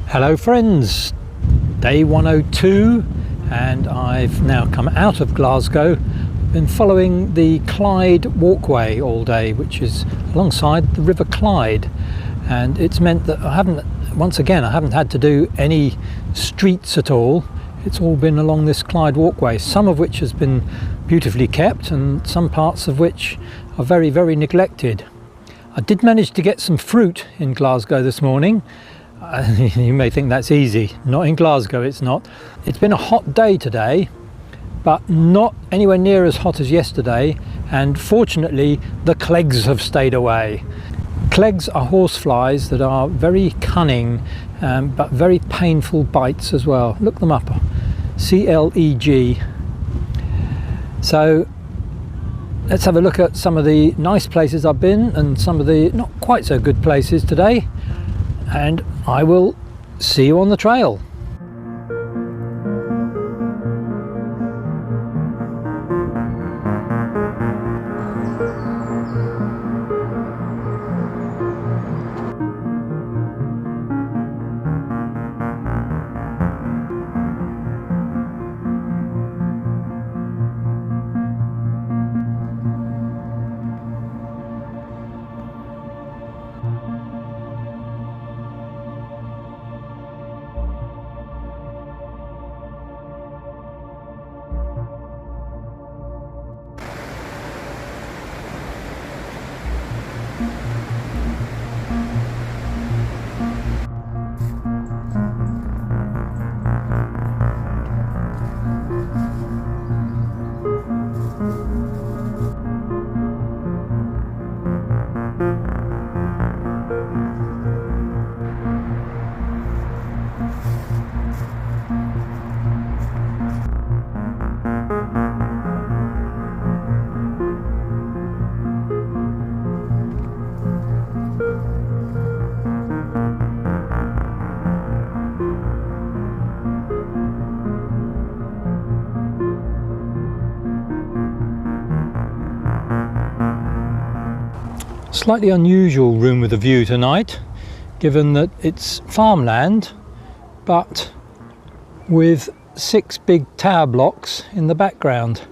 Hello friends, day 102 and I've now come out of Glasgow. Been following the Clyde Walkway all day, which is alongside the River Clyde, and it's meant that I haven't had to do any streets at all. It's all been along this Clyde Walkway, some of which has been beautifully kept and some parts of which are very, very neglected. I did manage to get some fruit in Glasgow this morning. You may think that's easy. Not in Glasgow, it's not. It's been a hot day today, but not anywhere near as hot as yesterday, and fortunately the clegs have stayed away. Clegs are horseflies that are very cunning, but very painful bites as well. Look them up, C-L-E-G. So let's have a look at some of the nice places I've been and some of the not quite so good places today, and I will see you on the trail. Slightly unusual room with a view tonight, given that it's farmland, but with 6 big tower blocks in the background.